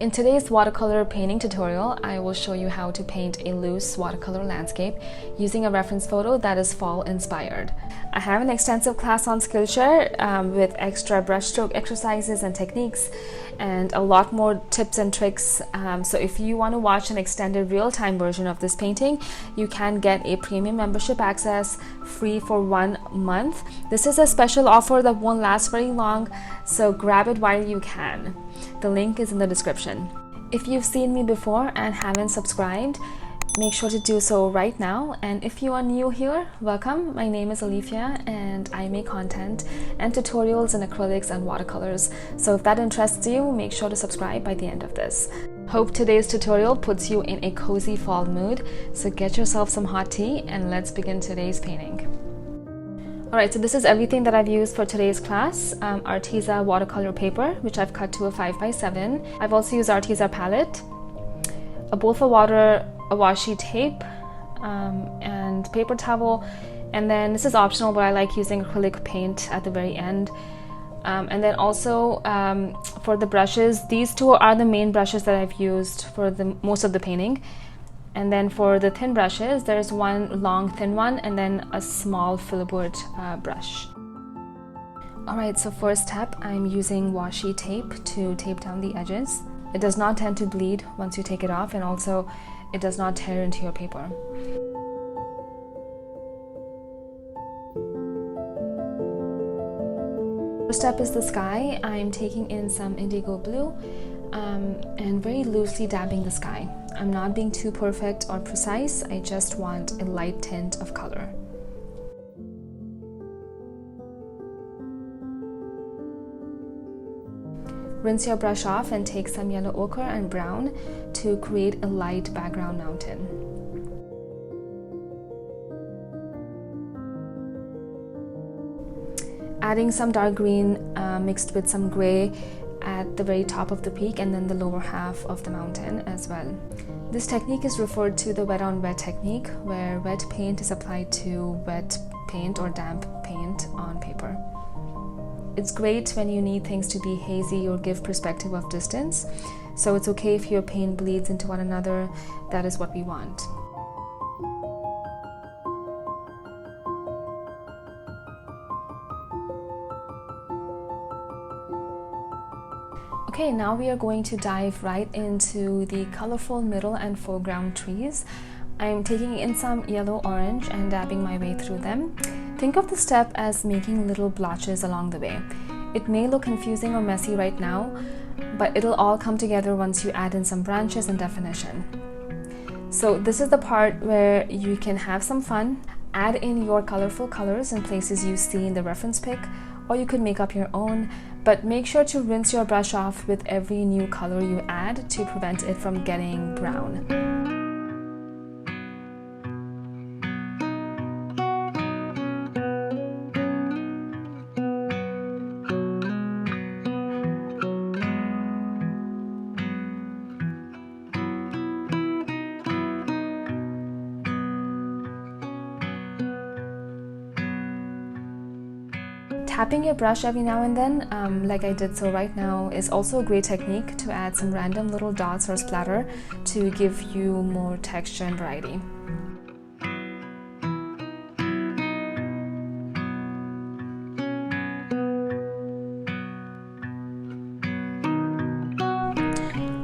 In today's watercolor painting tutorial, I will show you how to paint a loose watercolor landscape using a reference photo that is fall inspired. I have an extensive class on Skillshare with extra brushstroke exercises and techniques and a lot more tips and tricks. So if you want to watch an extended real-time version of this painting, you can get a premium membership access free for 1 month. This is a special offer that won't last very long, so grab it while you can. The link is in the description. If you've seen me before and haven't subscribed, make sure to do so right now. And if you are new here, welcome. My name is Alifya and I make content and tutorials in acrylics and watercolors. So if that interests you, make sure to subscribe by the end of this. Hope today's tutorial puts you in a cozy fall mood. So get yourself some hot tea and let's begin today's painting. Alright, so this is everything that I've used for today's class. Arteza watercolor paper, which I've cut to a 5x7. I've also used Arteza palette, a bowl for water, a washi tape, and paper towel. And then this is optional, but I like using acrylic paint at the very end. And then also for the brushes, these two are the main brushes that I've used for most of the painting. And then for the thin brushes, there's one long thin one and then a small filbert brush. Alright, so first step, I'm using washi tape to tape down the edges. It does not tend to bleed once you take it off, and also it does not tear into your paper. First step is the sky. I'm taking in some indigo blue and very loosely dabbing the sky. I'm not being too perfect or precise, I just want a light tint of color. Rinse your brush off and take some yellow ochre and brown to create a light background mountain. Adding some dark green mixed with some gray at the very top of the peak and then the lower half of the mountain as well. This technique is referred to the wet on wet technique, where wet paint is applied to wet paint or damp paint on paper. It's great when you need things to be hazy or give perspective of distance, so it's okay if your paint bleeds into one another. That is what we want. Okay, now we are going to dive right into the colorful middle and foreground trees. I'm taking in some yellow orange and dabbing my way through them. Think of the step as making little blotches along the way. It may look confusing or messy right now, but it'll all come together once you add in some branches and definition. So this is the part where you can have some fun, add in your colorful colors in places you see in the reference pic, or you could make up your own, but make sure to rinse your brush off with every new color you add to prevent it from getting brown. Tapping your brush every now and then, like I did so right now, is also a great technique to add some random little dots or splatter to give you more texture and variety.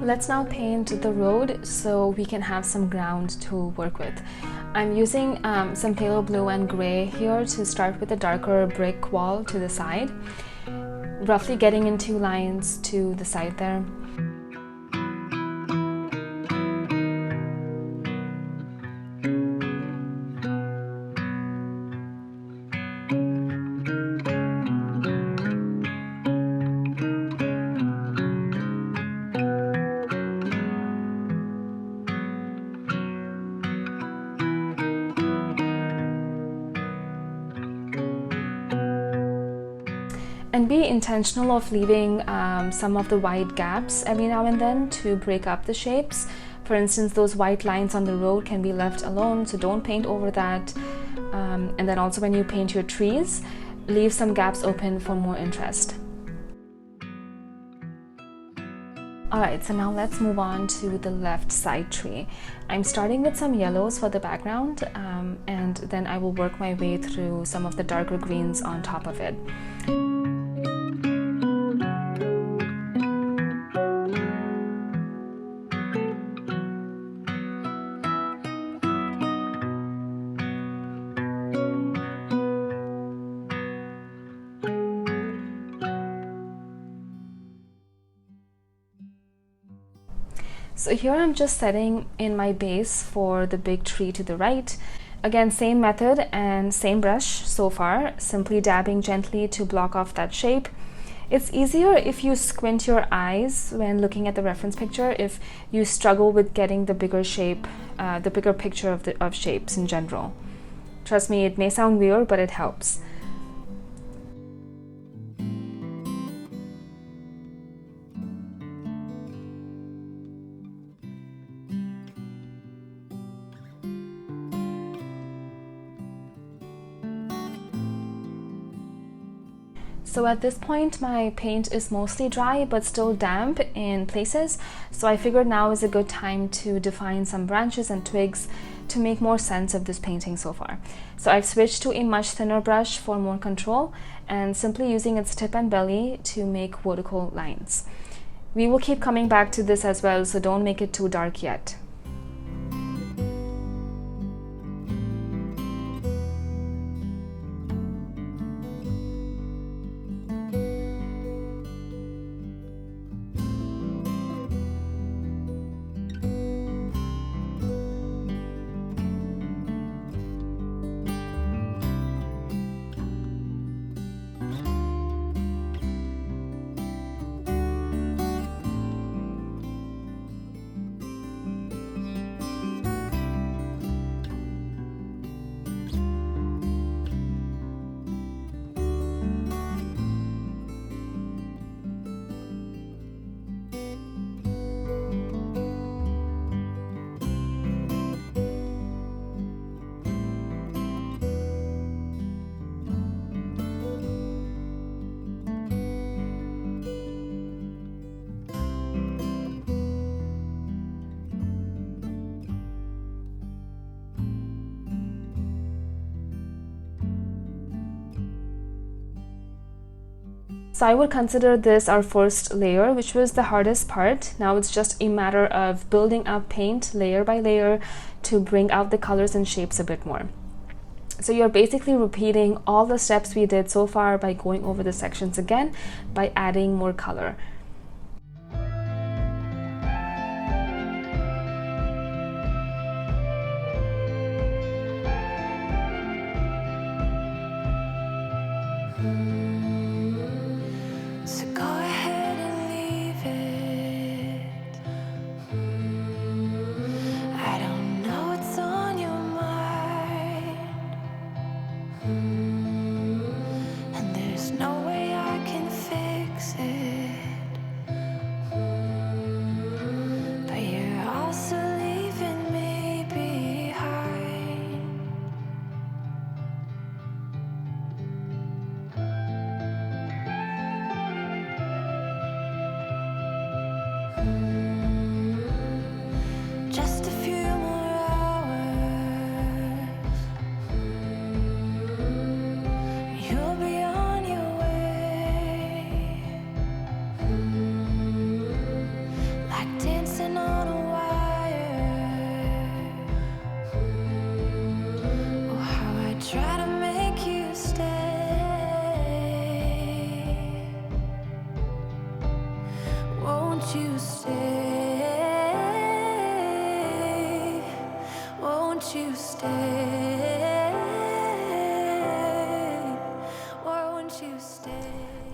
Let's now paint the road so we can have some ground to work with. I'm using some pale blue and gray here to start with a darker brick wall to the side, roughly getting in 2 lines to the side there. And be intentional of leaving some of the wide gaps every now and then to break up the shapes. For instance, those white lines on the road can be left alone, so don't paint over that. And then also when you paint your trees, leave some gaps open for more interest. Alright, so now let's move on to the left side tree. I'm starting with some yellows for the background, and then I will work my way through some of the darker greens on top of it. So here I'm just setting in my base for the big tree to the right. Again, same method and same brush so far, simply dabbing gently to block off that shape. It's easier if you squint your eyes when looking at the reference picture, if you struggle with getting the bigger shape, the bigger picture of shapes in general. Trust me, it may sound weird, but it helps. So at this point, my paint is mostly dry but still damp in places, so I figured now is a good time to define some branches and twigs to make more sense of this painting so far. So I've switched to a much thinner brush for more control and simply using its tip and belly to make vertical lines. We will keep coming back to this as well, so don't make it too dark yet. So I would consider this our first layer, which was the hardest part. Now it's just a matter of building up paint layer by layer to bring out the colors and shapes a bit more. So you're basically repeating all the steps we did so far by going over the sections again, by adding more color.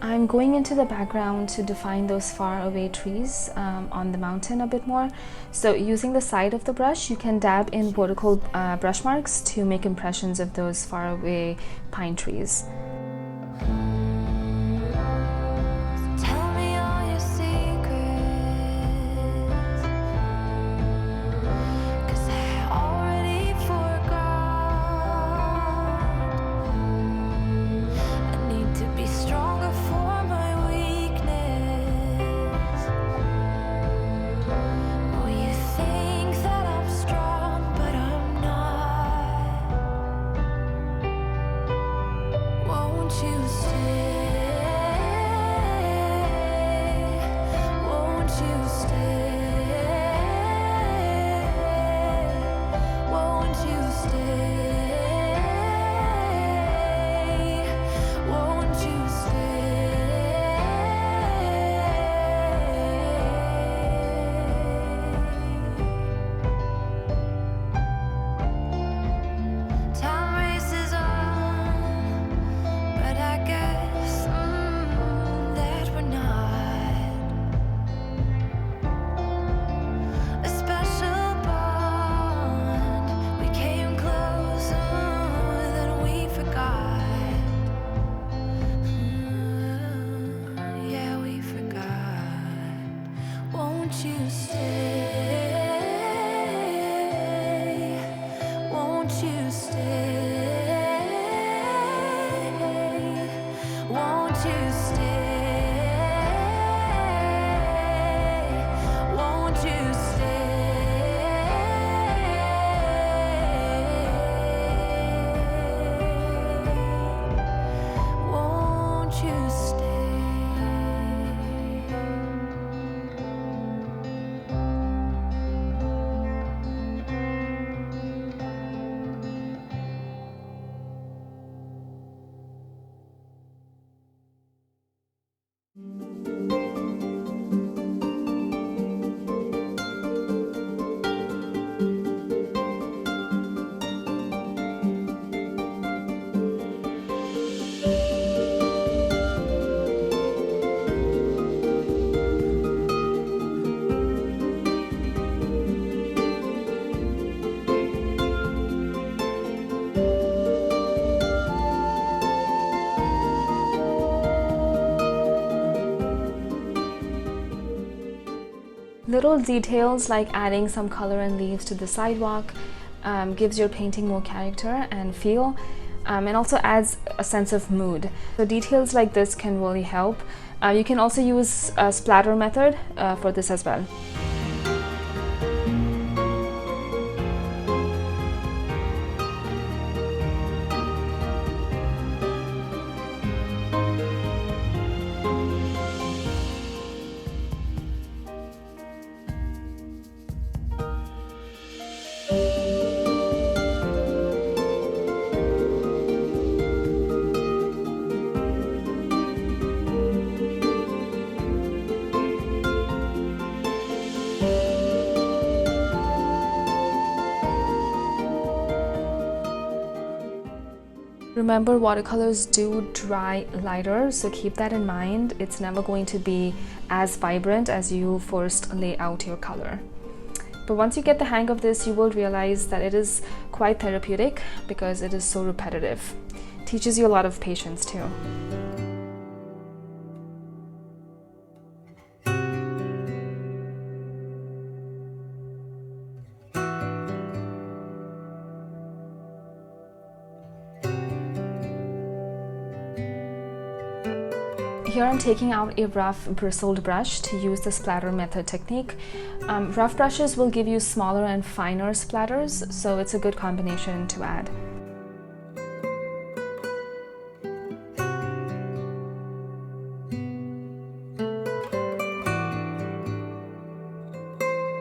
I'm going into the background to define those far away trees on the mountain a bit more. So using the side of the brush, you can dab in vertical brush marks to make impressions of those far away pine trees. Won't you stay? Won't you stay? Won't you stay? Won't you stay? Won't you stay? Little details like adding some color and leaves to the sidewalk gives your painting more character and feel, and also adds a sense of mood. So details like this can really help. You can also use a splatter method for this as well. Remember, watercolors do dry lighter, so keep that in mind. It's never going to be as vibrant as you first lay out your color. But once you get the hang of this, you will realize that it is quite therapeutic because it is so repetitive. It teaches you a lot of patience too. Here I'm taking out a rough bristled brush to use the splatter method technique. Rough brushes will give you smaller and finer splatters, so it's a good combination to add.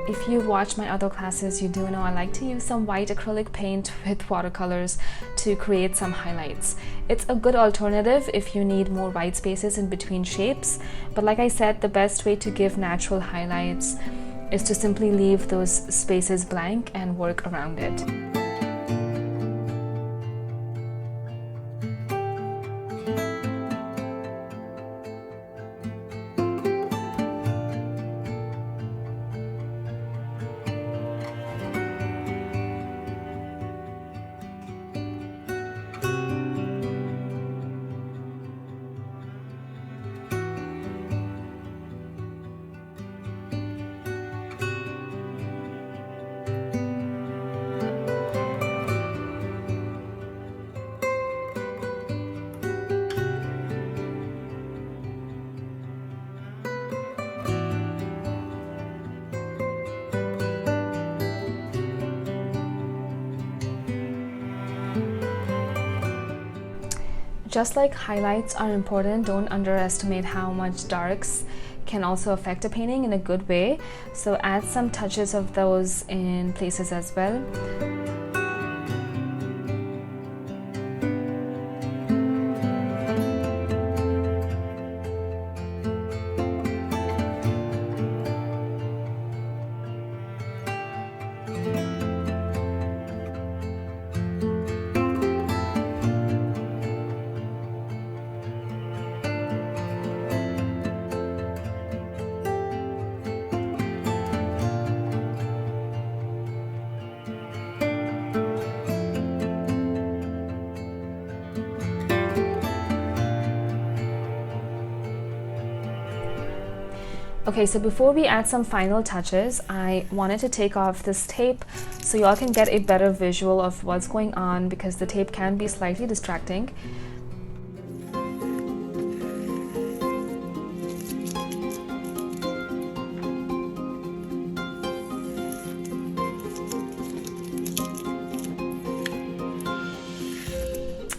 If you've watched my other classes, you do know I like to use some white acrylic paint with watercolors to create some highlights. It's a good alternative if you need more white spaces in between shapes, but like I said, the best way to give natural highlights is to simply leave those spaces blank and work around it. Just like highlights are important, don't underestimate how much darks can also affect a painting in a good way. So add some touches of those in places as well. Okay, so before we add some final touches, I wanted to take off this tape so y'all can get a better visual of what's going on, because the tape can be slightly distracting.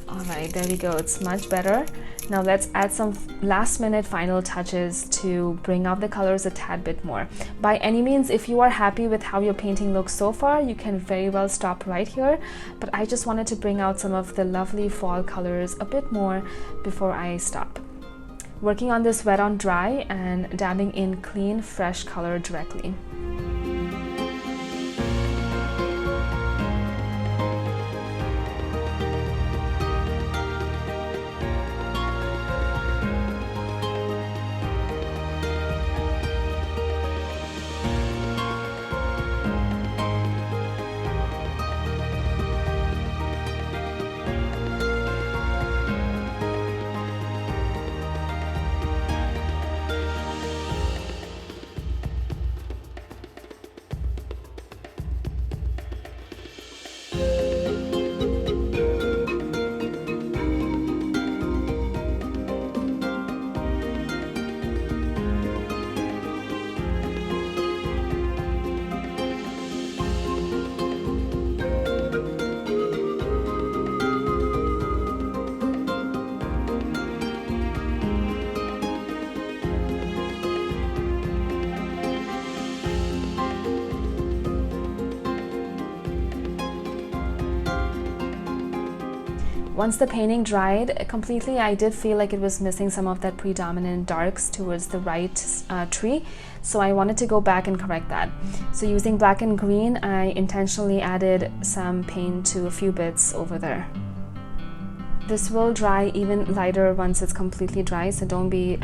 Alright, there we go, it's much better. Now let's add some last minute final touches to bring out the colors a tad bit more. By any means, if you are happy with how your painting looks so far, you can very well stop right here, but I just wanted to bring out some of the lovely fall colors a bit more before I stop. Working on this wet on dry and dabbing in clean, fresh color directly. Once the painting dried completely, I did feel like it was missing some of that predominant darks towards the right tree, so I wanted to go back and correct that. So using black and green, I intentionally added some paint to a few bits over there. This will dry even lighter once it's completely dry, so don't be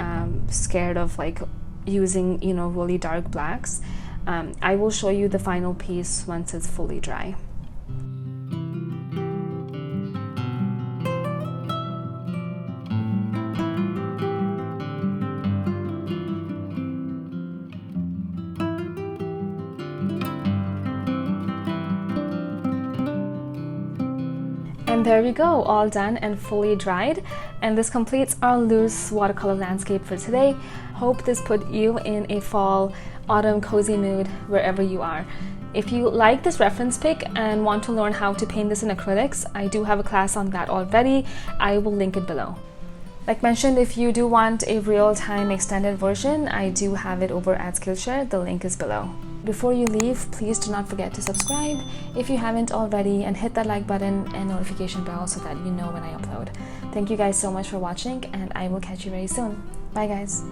scared of like using, you know, really dark blacks. I will show you the final piece once it's fully dry. And there we go, all done and fully dried. And this completes our loose watercolor landscape for today. Hope this put you in a fall, autumn cozy mood wherever you are. If you like this reference pic and want to learn how to paint this in acrylics, I do have a class on that already. I will link it below. Like mentioned, if you do want a real-time extended version, I do have it over at SKILLSHARE. The link is below. Before you leave, please do not forget to subscribe if you haven't already, and hit that like button and notification bell so that you know when I upload. Thank you guys so much for watching, and I will catch you very soon. Bye guys.